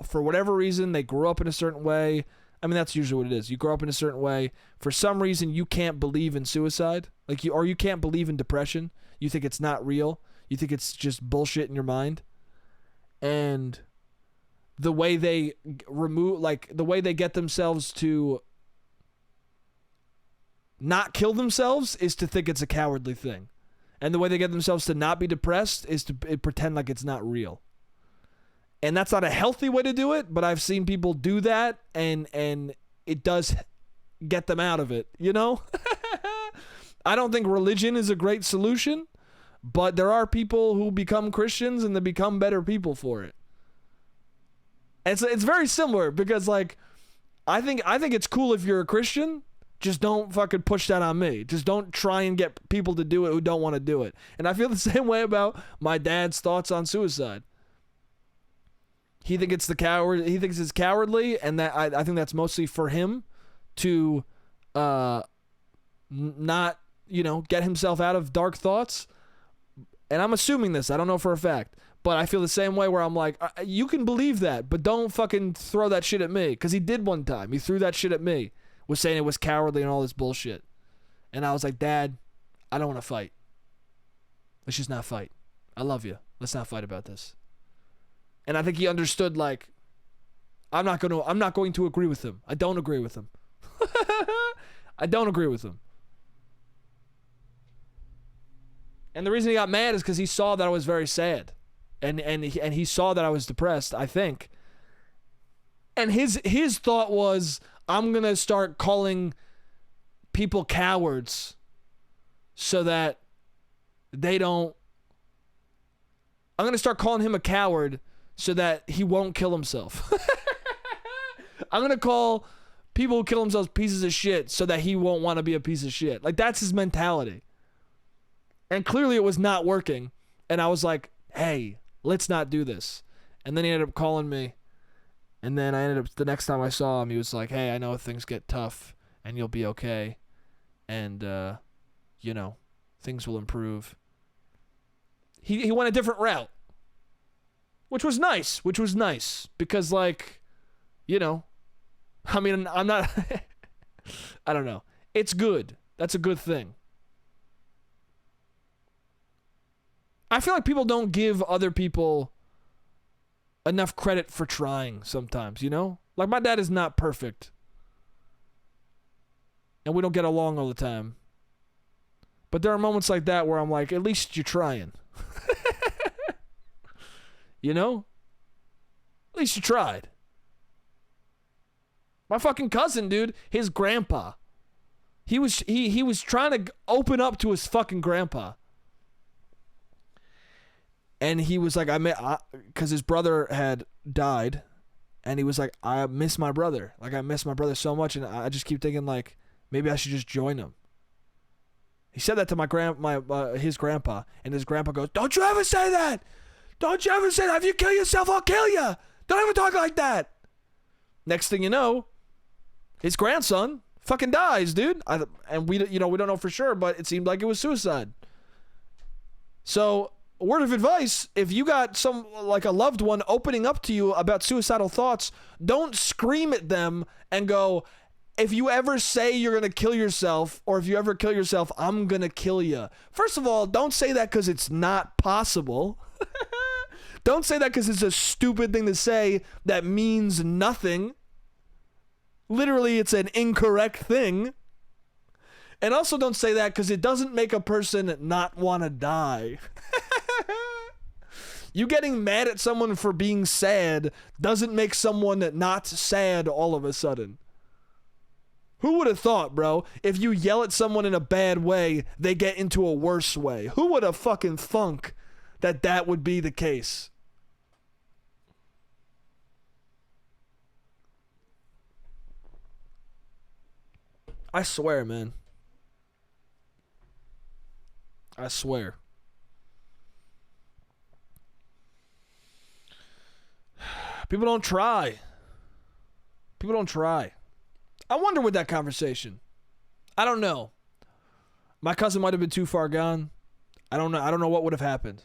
for whatever reason they grew up in a certain way. I mean, that's usually what it is. You grow up in a certain way. For some reason you can't believe in suicide. Or you can't believe in depression. You think it's not real. You think it's just bullshit in your mind. And the way they the way they get themselves to not kill themselves is to think it's a cowardly thing. And the way they get themselves to not be depressed is to pretend like it's not real. And that's not a healthy way to do it, but I've seen people do that, and it does get them out of it, you know? I don't think religion is a great solution, but there are people who become Christians and they become better people for it. And it's very similar because, like, I think it's cool if you're a Christian. Just don't fucking push that on me. Just don't try and get people to do it who don't want to do it. And I feel the same way about my dad's thoughts on suicide. He thinks it's cowardly, and that I think that's mostly for him to not, you know, get himself out of dark thoughts. And I'm assuming this. I don't know for a fact. But I feel the same way where I'm like, you can believe that, but don't fucking throw that shit at me. Because he did one time. He threw that shit at me. Was saying it was cowardly and all this bullshit. And I was like, Dad, I don't want to fight. Let's just not fight. I love you. Let's not fight about this. And I think he understood, like, I'm not going to agree with him. I don't agree with him. I don't agree with him. And the reason he got mad is because he saw that I was very sad. And he saw that I was depressed, I think. And his thought was, I'm going to start calling people cowards so that they don't... I'm going to start calling him a coward so that he won't kill himself. I'm going to call people who kill themselves pieces of shit so that he won't want to be a piece of shit. Like, that's his mentality. And clearly it was not working. And I was like, hey, let's not do this. And then he ended up calling me. And then I ended up, the next time I saw him, he was like, hey, I know things get tough and you'll be okay. And, you know, things will improve. He went a different route. Which was nice. Because, like, you know, I mean, I'm not, I don't know. It's good. That's a good thing. I feel like people don't give other people enough credit for trying sometimes, you know? Like, my dad is not perfect. And we don't get along all the time. But there are moments like that where I'm like, at least you're trying. You know? At least you tried. My fucking cousin, dude, his grandpa. He was trying to open up to his fucking grandpa. And he was like, because his brother had died, and he was like, I miss my brother. Like, I miss my brother so much, and I just keep thinking, like, maybe I should just join him. He said that to his grandpa, and his grandpa goes, don't you ever say that! Don't you ever say that! If you kill yourself, I'll kill you! Don't ever talk like that! Next thing you know, his grandson fucking dies, dude. And we don't know for sure, but it seemed like it was suicide. So, a word of advice, if you got a loved one opening up to you about suicidal thoughts, don't scream at them and go, if you ever say you're going to kill yourself, or if you ever kill yourself, I'm going to kill you. First of all, don't say that because it's not possible. Don't say that because it's a stupid thing to say that means nothing. Literally, it's an incorrect thing. And also don't say that because it doesn't make a person not want to die. You getting mad at someone for being sad doesn't make someone not sad all of a sudden. Who would have thought, bro, if you yell at someone in a bad way, they get into a worse way? Who would have fucking thunk that would be the case? I swear, man. I swear. People don't try. People don't try. I wonder with that conversation. I don't know. My cousin might have been too far gone. I don't know. I don't know what would have happened.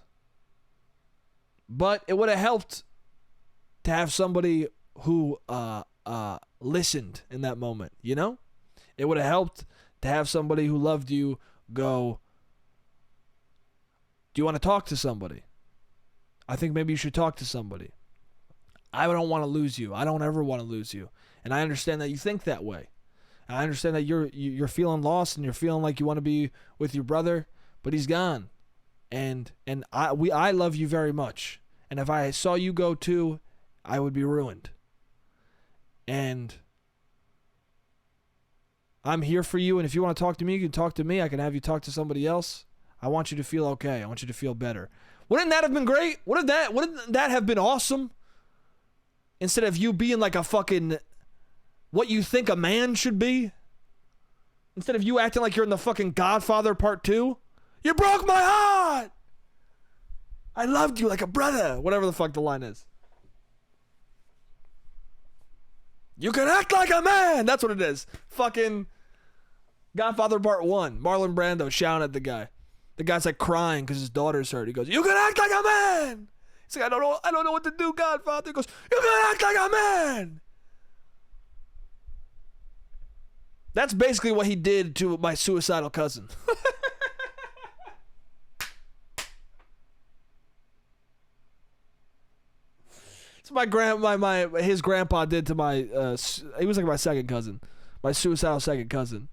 But it would have helped to have somebody who listened in that moment, you know? It would have helped to have somebody who loved you go, do you want to talk to somebody? I think maybe you should talk to somebody. I don't want to lose you. I don't ever want to lose you. And I understand that you think that way. And I understand that you're feeling lost and you're feeling like you want to be with your brother, but he's gone. And I love you very much. And if I saw you go too, I would be ruined. And I'm here for you, and if you want to talk to me, you can talk to me. I can have you talk to somebody else. I want you to feel okay. I want you to feel better. Wouldn't that have been great? Wouldn't that have been awesome? Instead of you being like a fucking what you think a man should be. Instead of you acting like you're in the fucking Godfather Part 2. You broke my heart! I loved you like a brother. Whatever the fuck the line is. You can act like a man! That's what it is. Fucking Godfather Part 1. Marlon Brando shouting at the guy. The guy's like crying because his daughter's hurt. He goes, you can act like a man! He's like, I don't know what to do, Godfather. He goes, you can act like a man! That's basically what he did to my suicidal cousin. That's his grandpa did to my he was like my second cousin, my suicidal second cousin.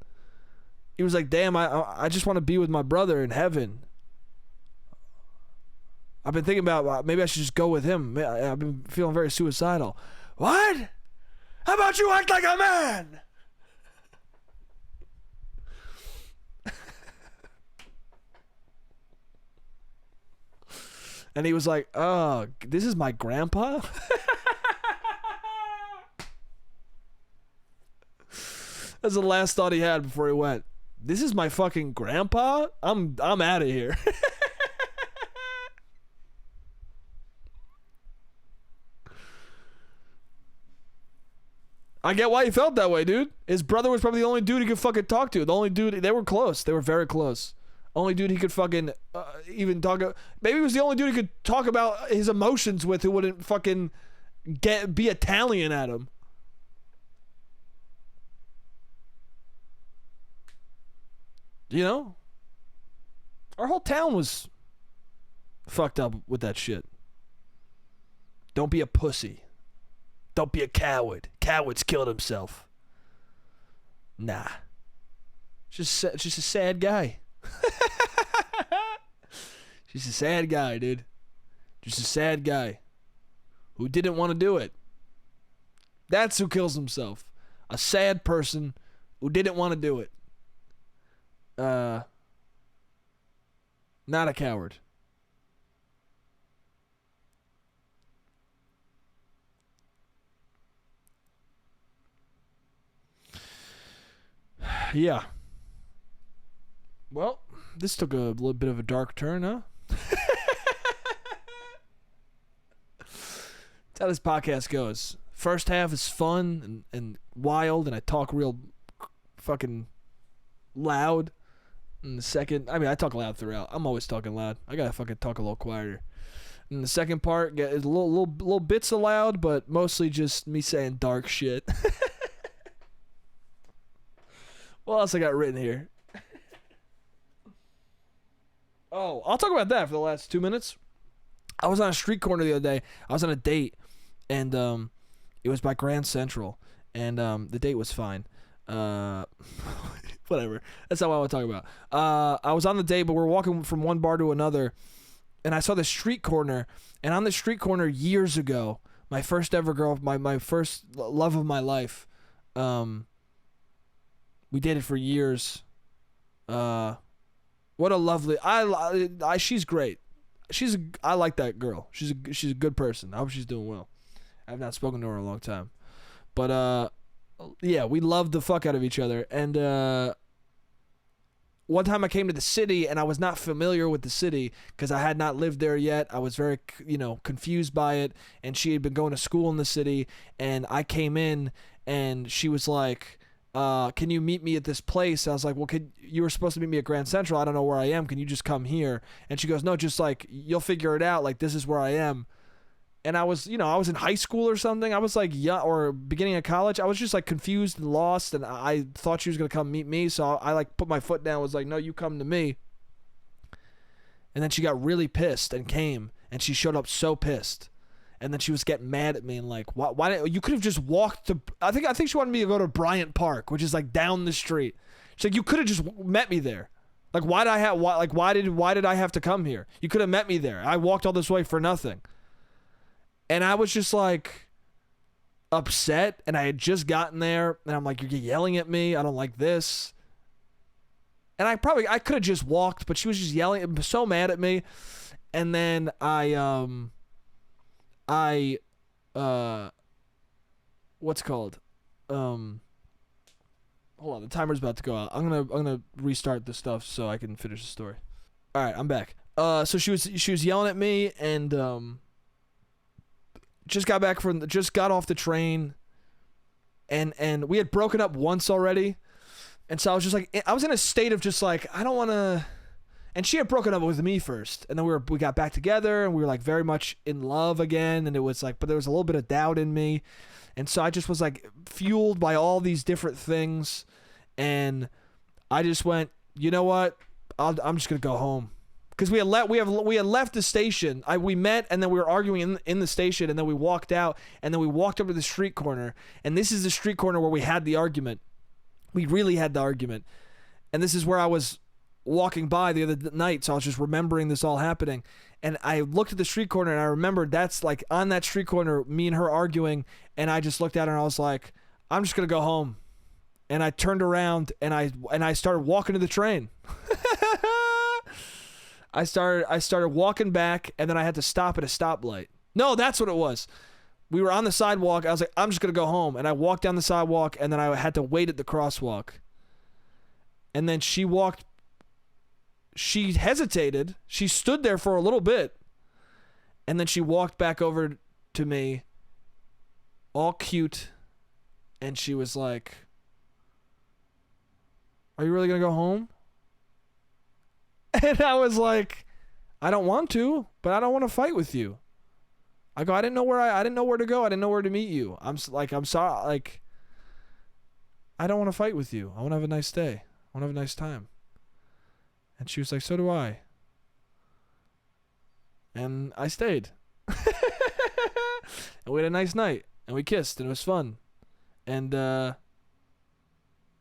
He was like, damn, I just want to be with my brother in heaven. I've been thinking about maybe I should just go with him. I've been feeling very suicidal. What? How about you act like a man? And he was like, oh, this is my grandpa? That's the last thought he had before he went. This is my fucking grandpa? I'm out of here. I get why he felt that way, dude. His brother was probably the only dude he could fucking talk to. The only dude, they were close. They were very close. Only dude he could fucking even talk. Maybe he was the only dude he could talk about his emotions with who wouldn't fucking be Italian at him. You know? Our whole town was fucked up with that shit. Don't be a pussy. Don't be a coward. Cowards killed himself. Nah. Just a sad guy. Just a sad guy, dude. Just a sad guy who didn't want to do it. That's who kills himself. A sad person who didn't want to do it. Not a coward. Yeah. Well, this took a little bit of a dark turn, huh? That's how this podcast goes. First half is fun and wild, and I talk real fucking loud. And the second, I mean, I talk loud throughout. I'm always talking loud. I gotta fucking talk a little quieter. And the second part is a little bits of loud, but mostly just me saying dark shit. What else I got written here? Oh, I'll talk about that for the last 2 minutes. I was on a street corner the other day. I was on a date, and it was by Grand Central, and the date was fine. Whatever. That's not what I want to talk about. I was on the date, but we're walking from one bar to another, and I saw the street corner, and on the street corner years ago, my first ever girl, my first love of my life, we dated for years. What a lovely, she's great. I like that girl. She's a good person. I hope she's doing well. I've not spoken to her in a long time. But, yeah, we loved the fuck out of each other. And, one time I came to the city and I was not familiar with the city because I had not lived there yet. I was very, confused by it. And she had been going to school in the city. And I came in and she was like, can you meet me at this place? I was like, well, you were supposed to meet me at Grand Central. I don't know where I am. Can you just come here? And she goes, no, just like, you'll figure it out. Like, this is where I am. And I was, I was in high school or something. I was like, or beginning of college. I was just like confused and lost. And I thought she was going to come meet me. So I like put my foot down. Was like, no, you come to me. And then she got really pissed and came. And she showed up so pissed. And then she was getting mad at me and like, why you could have just walked to, I think she wanted me to go to Bryant Park, which is like down the street. She's like, you could have just met me there. Like, why did I have to come here? You could have met me there. I walked all this way for nothing. And I was just like upset, and I had just gotten there, and I'm like, you're yelling at me. I don't like this. And I could have just walked, but she was just yelling, so mad at me. And then what's it called? Hold on, the timer's about to go out. I'm gonna restart the stuff so I can finish the story. All right, I'm back. So she was yelling at me, and just got off the train, and we had broken up once already, and so I was just like, I was in a state of just like, I don't want to. And she had broken up with me first, and then we got back together, and we were like very much in love again, and it was like, but there was a little bit of doubt in me, and so I just was like fueled by all these different things, and I just went, you know what, I'm just gonna go home, because we had left the station. We met, and then we were arguing in the station, and then we walked out, and then we walked over to the street corner, and this is the street corner where we had the argument. We really had the argument, and this is where I was walking by the other night, so I was just remembering this all happening, and I looked at the street corner, and I remembered that's like on that street corner, me and her arguing, and I just looked at her, and I was like, I'm just gonna go home. And I turned around and I started walking to the train. I started walking back, and then I had to stop at a stoplight. No, that's what it was. We were on the sidewalk. I was like, I'm just going to go home. And I walked down the sidewalk, and then I had to wait at the crosswalk. And then she hesitated. She stood there for a little bit. And then she walked back over to me, all cute. And she was like, are you really going to go home? And I was like, I don't want to, but I don't want to fight with you. I go, I didn't know where to go. I didn't know where to meet you. I'm sorry. Like, I don't want to fight with you. I want to have a nice day. I want to have a nice time. And she was like, so do I. And I stayed. And we had a nice night. And we kissed. And it was fun. And,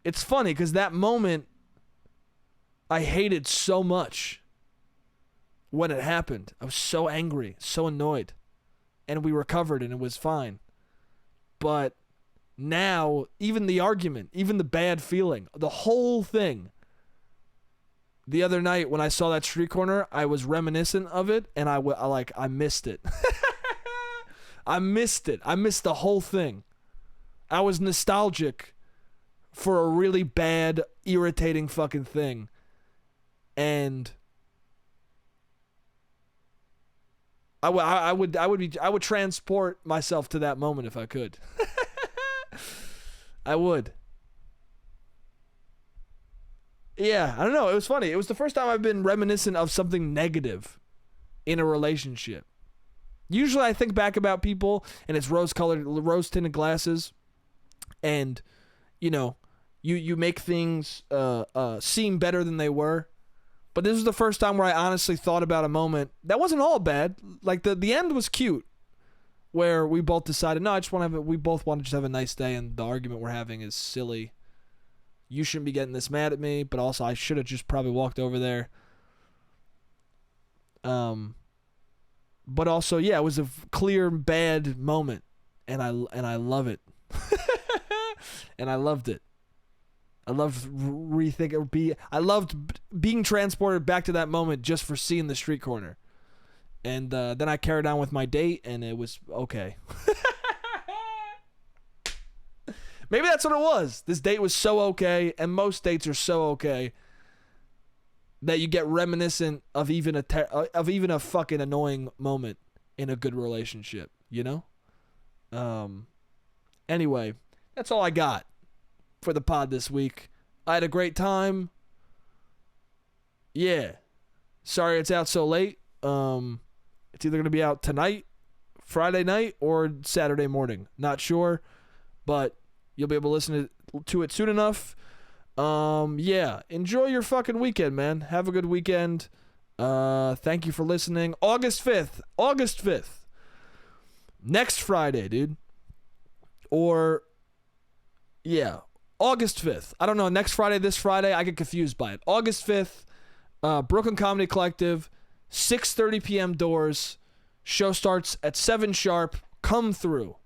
it's funny because that moment I hated so much when it happened. I was so angry, so annoyed. And we recovered and it was fine. But now, even the argument, even the bad feeling, the whole thing. The other night when I saw that street corner, I was reminiscent of it, and I missed it. I missed it. I missed the whole thing. I was nostalgic for a really bad, irritating fucking thing. And I would transport myself to that moment if I could. I would. Yeah, I don't know. It was funny. It was the first time I've been reminiscent of something negative in a relationship. Usually I think back about people and it's rose-tinted glasses, and you know, you make things seem better than they were. But this was the first time where I honestly thought about a moment that wasn't all bad. Like the end was cute, where we both decided, no, we both want to just have a nice day, and the argument we're having is silly. You shouldn't be getting this mad at me, but also I should have just probably walked over there. But also, yeah, it was a clear bad moment, and I love it. And I loved it. I loved being transported back to that moment just for seeing the street corner. And then I carried on with my date, and it was okay. Maybe that's what it was. This date was so okay, and most dates are so okay, that you get reminiscent of even a fucking annoying moment in a good relationship, you know? Anyway, that's all I got for the pod this week. I had a great time. Yeah. Sorry it's out so late. It's either going to be out tonight, Friday night, or Saturday morning. Not sure, but you'll be able to listen to it soon enough. Yeah. Enjoy your fucking weekend, man. Have a good weekend. Thank you for listening. August 5th. Next Friday, dude. Or, yeah, August 5th. I don't know, next Friday, this Friday, I get confused by it. August 5th, Brooklyn Comedy Collective, 6:30 p.m. doors. Show starts at 7 sharp. Come through.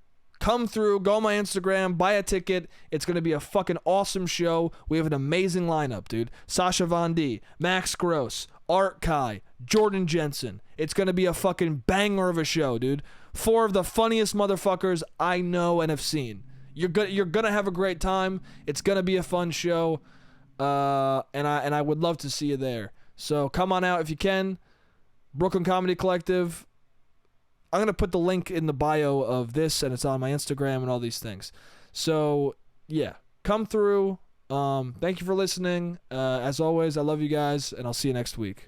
Go on my Instagram, buy a ticket. It's going to be a fucking awesome show. We have an amazing lineup, dude. Sasha Von D, Max Gross, Art Kai, Jordan Jensen. It's going to be a fucking banger of a show, dude. 4 of the funniest motherfuckers I know and have seen. You're gonna have a great time. It's gonna be a fun show, and I would love to see you there. So come on out if you can. Brooklyn Comedy Collective. I'm gonna put the link in the bio of this, and it's on my Instagram and all these things. So yeah, come through. Thank you for listening. As always, I love you guys, and I'll see you next week.